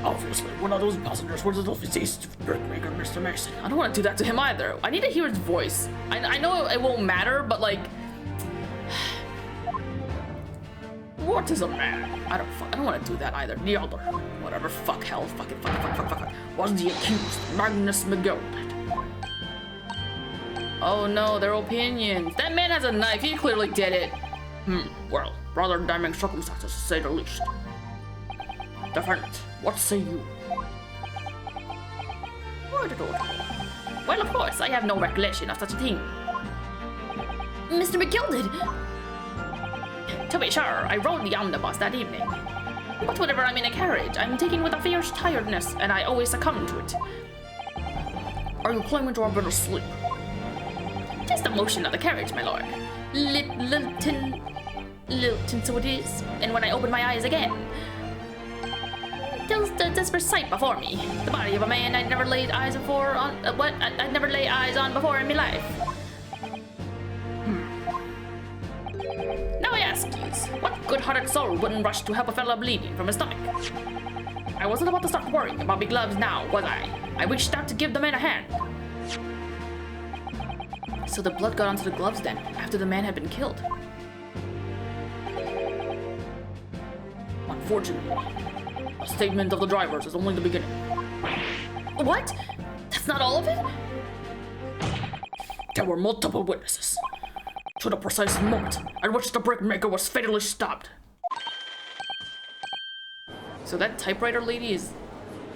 Obviously, one of those passengers was the deceased brickmaker, Mr. Mason. I don't want to do that to him either. I need to hear his voice. I know it won't matter, but like... What is a man? I don't want to do that either. The other. Whatever, fuck, hell, fuck it, fuck. Was the accused, Magnus McGilden. Oh no, their opinions. That man has a knife, he clearly did it. Well, rather damning circumstances to say the least. Defendant, what say you? Well, of course, I have no recollection of such a thing. Mr. McGilden! To be sure, I rode the omnibus that evening. But whenever I'm in a carriage, I'm taken with a fierce tiredness, and I always succumb to it. Are you claiming to have been asleep? Just the motion of the carriage, my lord. Lilton, so it is. And when I open my eyes again, there's the desperate sight before me. The body of a man I'd never laid eyes before on. I'd never laid eyes on before in my life. Now I ask you, what good-hearted soul wouldn't rush to help a fellow bleeding from his stomach? I wasn't about to start worrying about my gloves now, was I? I reached out to give the man a hand. So the blood got onto the gloves then, after the man had been killed. Unfortunately, a statement of the drivers is only the beginning. What? That's not all of it? There were multiple witnesses to the precise moment at which the brickmaker was fatally stabbed. So that typewriter lady is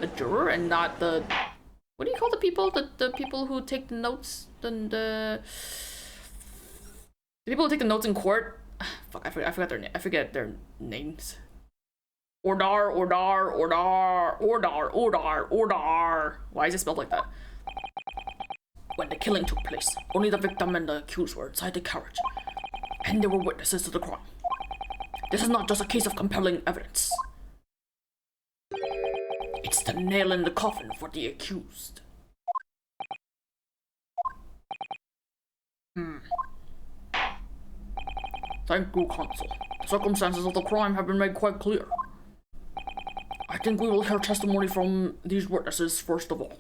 a juror and not the... What do you call the people? The people who take the notes? The people who take the notes in court? Fuck, I forget their names. Ordar. Why is it spelled like that? When the killing took place, only the victim and the accused were inside the carriage, and they were witnesses to the crime. This is not just a case of compelling evidence. It's the nail in the coffin for the accused. Thank you, counsel. The circumstances of the crime have been made quite clear. I think we will hear testimony from these witnesses first of all.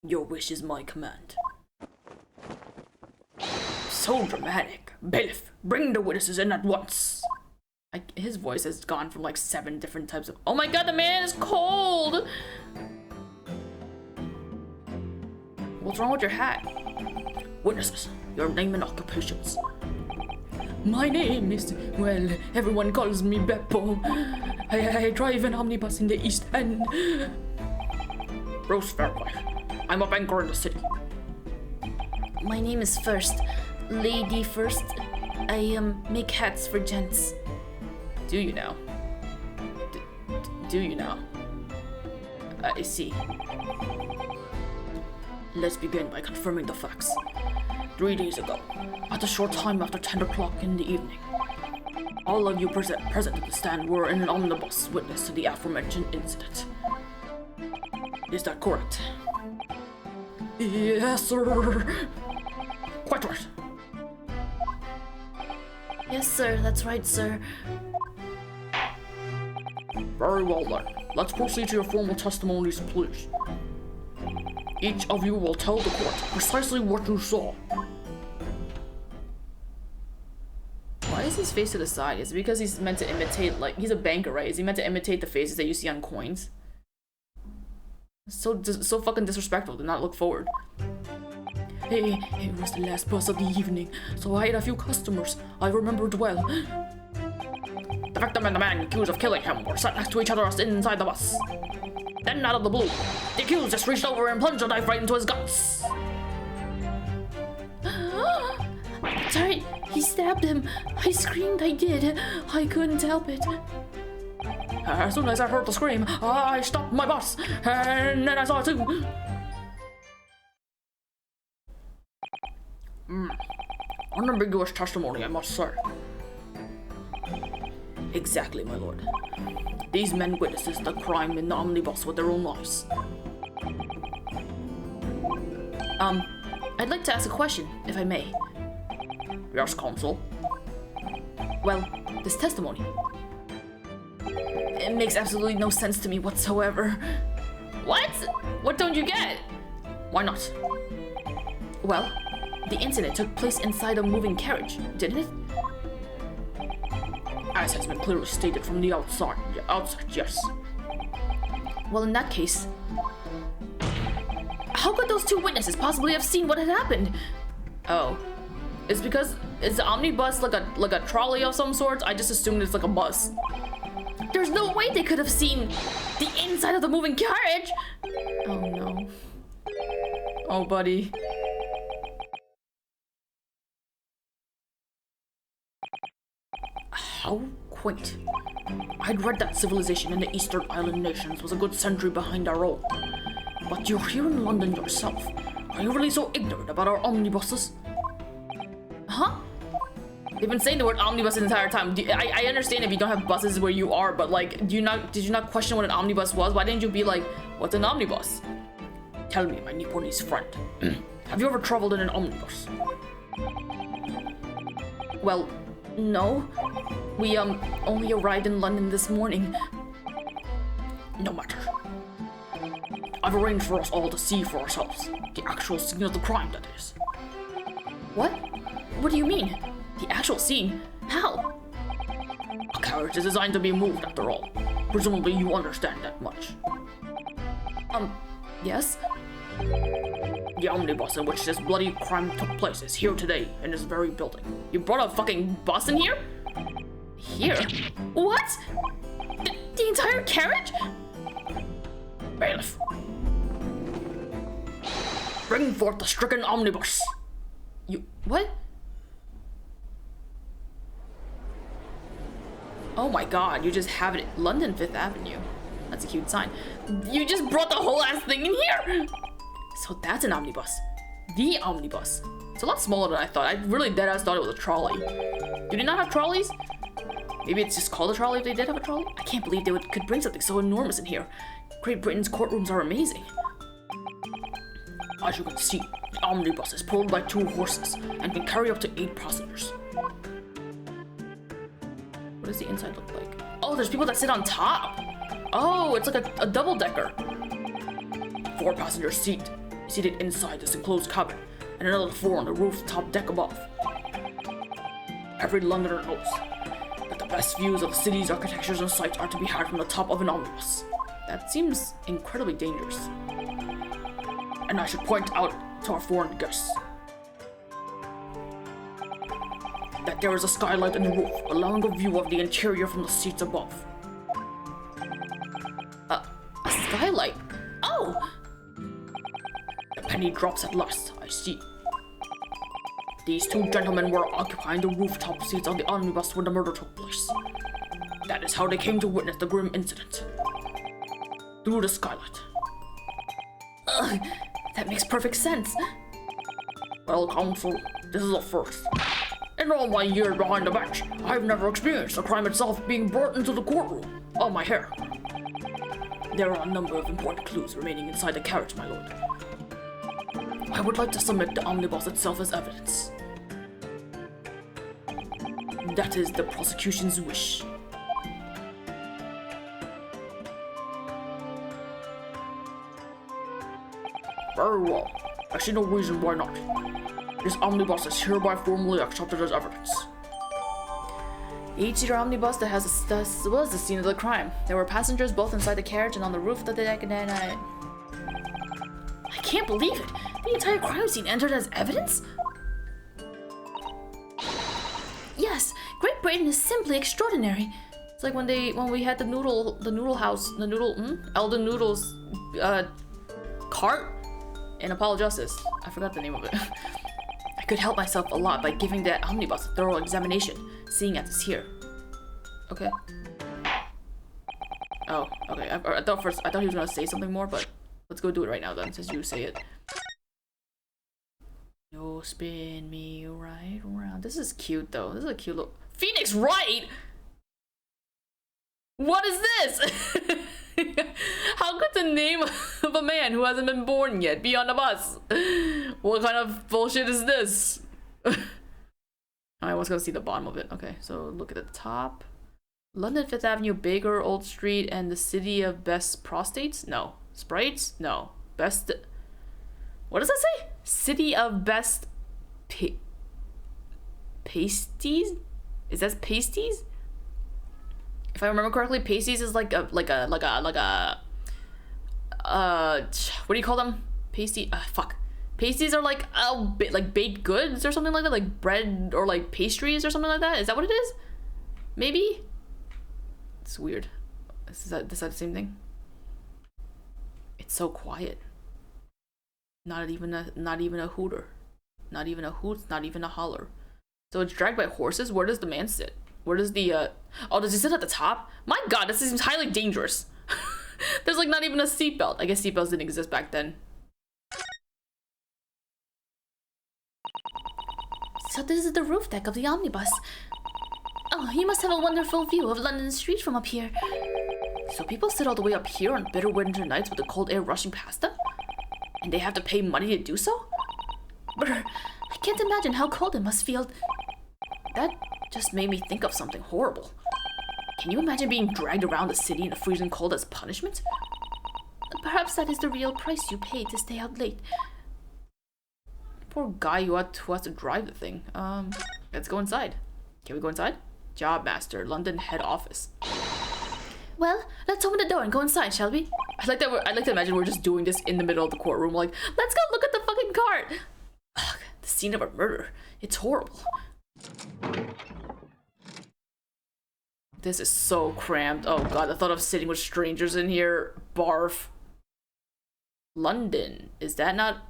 Your wish is my command. So dramatic. Bailiff, bring the witnesses in at once. His voice has gone from like 7 different types of... Oh my god, the man is cold! What's wrong with your hat? Witnesses, your name and occupations. My name is, well, everyone calls me Beppo. I drive an omnibus in the East End. Bruce Fairway. I'm a banker in the city. My name is First. Lady First. I make hats for gents. Do you now? Do you now? I see. Let's begin by confirming the facts. 3 days ago, at a short time after 10 o'clock in the evening, all of you present at the stand were in an omnibus witness to the aforementioned incident. Is that correct? Yes, sir. Quite right. Yes, sir, that's right, sir. Very well then. Let's proceed to your formal testimonies, please. Each of you will tell the court precisely what you saw. Why is his face to the side? Is it because he's meant to imitate, like, he's a banker, right? Is he meant to imitate the faces that you see on coins? So fucking disrespectful to not look forward. Hey, it was the last bus of the evening, so I had a few customers. I remembered well. The victim and the man accused of killing him were sat next to each other inside the bus. Then, out of the blue, the accused just reached over and plunged a knife right into his guts. Sorry, he stabbed him. I screamed, I did. I couldn't help it. As soon as I heard the scream, I stopped my bus, and then I saw it too. Unambiguous testimony, I must say. Exactly, my lord. These men witnesses the crime in the omnibus with their own lives. I'd like to ask a question, if I may. Yes, counsel. Well, this testimony. It makes absolutely no sense to me whatsoever. What? What don't you get? Why not? Well, the incident took place inside a moving carriage, didn't it? As has been clearly stated from the outset, yes. Well, in that case, how could those two witnesses possibly have seen what had happened? Oh, it's because is the omnibus like a trolley of some sort? I just assumed it's like a bus. There's no way they could have seen the inside of the moving carriage. Oh no. Oh, buddy. How quaint. I'd read that civilization in the Eastern Island nations was a good century behind our own. But you're here in London yourself. Are you really so ignorant about our omnibuses? Huh? They've been saying the word omnibus the entire time. I understand if you don't have buses where you are, but like, did you not question what an omnibus was? Why didn't you be like, what's an omnibus? Tell me, my Nipponese friend, have you ever traveled in an omnibus? Well, no. We only arrived in London this morning. No matter. I've arranged for us all to see for ourselves. The actual scene of the crime, that is. What? What do you mean? The actual scene? How? A carriage is designed to be moved, after all. Presumably you understand that much. Yes? The omnibus in which this bloody crime took place is here today, in this very building. You brought a fucking bus in here? Here? What? The entire carriage? Bailiff. Bring forth the stricken omnibus. You... what? Oh my god, you just have it. London 5th Avenue. That's a cute sign. You just brought the whole ass thing in here? So that's an omnibus. The omnibus. It's a lot smaller than I thought. I really deadass thought it was a trolley. Do they not have trolleys? Maybe it's just called a trolley if they did have a trolley? I can't believe they could bring something so enormous in here. Great Britain's courtrooms are amazing. As you can see, the omnibus is pulled by 2 horses and can carry up to 8 passengers. What does the inside look like? Oh, there's people that sit on top. Oh, it's like a double-decker. 4 passengers seated inside this enclosed cabin, and another 4 on the rooftop deck above. Every Londoner knows that the best views of the city's architectures and sights are to be had from the top of an omnibus. That seems incredibly dangerous. And I should point out to our foreign guests that there is a skylight in the roof, allowing a view of the interior from the seats above. A skylight? Oh! The penny drops at last, I see. These two gentlemen were occupying the rooftop seats on the omnibus when the murder took place. That is how they came to witness the grim incident. Through the skylight. Ugh, that makes perfect sense. Well, counsel, this is a first. In all my years behind the bench, I've never experienced the crime itself being brought into the courtroom. Oh, my hair. There are a number of important clues remaining inside the carriage, my lord. I would like to submit the omnibus itself as evidence. That is the prosecution's wish. Very well. I see no reason why not. This omnibus is hereby formally accepted as evidence. Eight-seater omnibus that was the scene of the crime. There were passengers both inside the carriage and on the roof of the deck, and then I can't believe it! The entire crime scene entered as evidence? Yes, Great Britain is simply extraordinary. It's like when we had the noodle Elden Noodles cart in Apollo Justice. I forgot the name of it. I could help myself a lot by giving that omnibus a thorough examination, seeing as it's here. Okay. Oh, okay. I thought he was gonna say something more, but let's go do it right now then, since you say it. You'll spin me right around. This is cute though. This is a cute little Phoenix Wright. What is this? How could the name of a man who hasn't been born yet be on the bus? What kind of bullshit is this? I was gonna see the bottom of it. Okay, so look at the top. London 5th Avenue, Baker, Old Street, and the city of best prostates? No. Sprites? No. Best... What does that say? City of best... pasties? Is that pasties? If I remember correctly, pasties is like a what do you call them? Pasty, fuck. Pasties are like like baked goods or something like that, like bread or like pastries or something like that. Is that what it is? Maybe? It's weird. Is that the same thing? It's so quiet. Not even a hooter. Not even a hoot, not even a holler. So it's dragged by horses? Where does the man sit? Where does the, oh, does he sit at the top? My god, this seems highly dangerous. There's like not even a seatbelt. I guess seatbelts didn't exist back then. So this is the roof deck of the omnibus. Oh, you must have a wonderful view of London street from up here. So people sit all the way up here on bitter winter nights with the cold air rushing past them? And they have to pay money to do so? Brr, I can't imagine how cold it must feel. That just made me think of something horrible. Can you imagine being dragged around the city in the freezing cold as punishment? Perhaps that is the real price you pay to stay out late. Poor guy who has to drive the thing. Let's go inside. Can we go inside? Job master, London head office. Well, let's open the door and go inside, shall we? I like to imagine we're just doing this in the middle of the courtroom. Like, let's go look at the fucking cart. Ugh, the scene of a murder. It's horrible. This is so cramped. Oh god, the thought of sitting with strangers in here. Barf. London. Is that an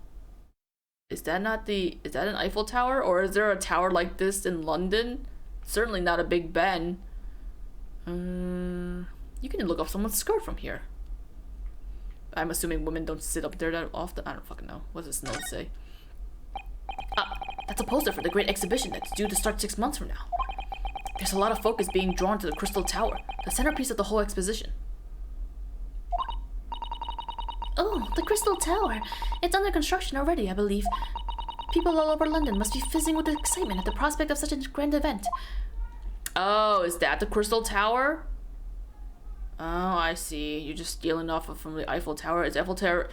Eiffel Tower? Or is there a tower like this in London? Certainly not a Big Ben. You can look up someone's skirt from here. I'm assuming women don't sit up there that often. I don't fucking know. What does this note say? Ah, that's a poster for the great exhibition that's due to start 6 months from now. There's a lot of focus being drawn to the Crystal Tower, the centerpiece of the whole exposition. Oh, the Crystal Tower. It's under construction already, I believe. People all over London must be fizzing with excitement at the prospect of such a grand event. Oh, is that the Crystal Tower? Oh, I see. You're just stealing off from the Eiffel Tower. Is the Eiffel Tower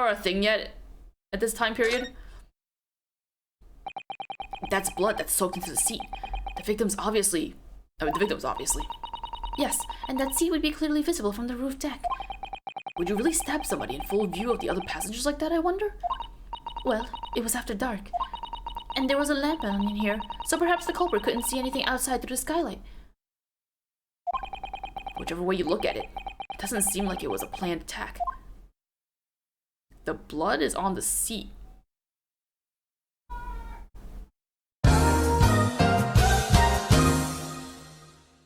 a thing yet at this time period? That's blood that's soaked into the seat. The victims obviously. Yes, and that seat would be clearly visible from the roof deck. Would you really stab somebody in full view of the other passengers like that, I wonder? Well, it was after dark. And there was a lamp on in here, so perhaps the culprit couldn't see anything outside through the skylight. Whichever way you look at it, it doesn't seem like it was a planned attack. The blood is on the seat,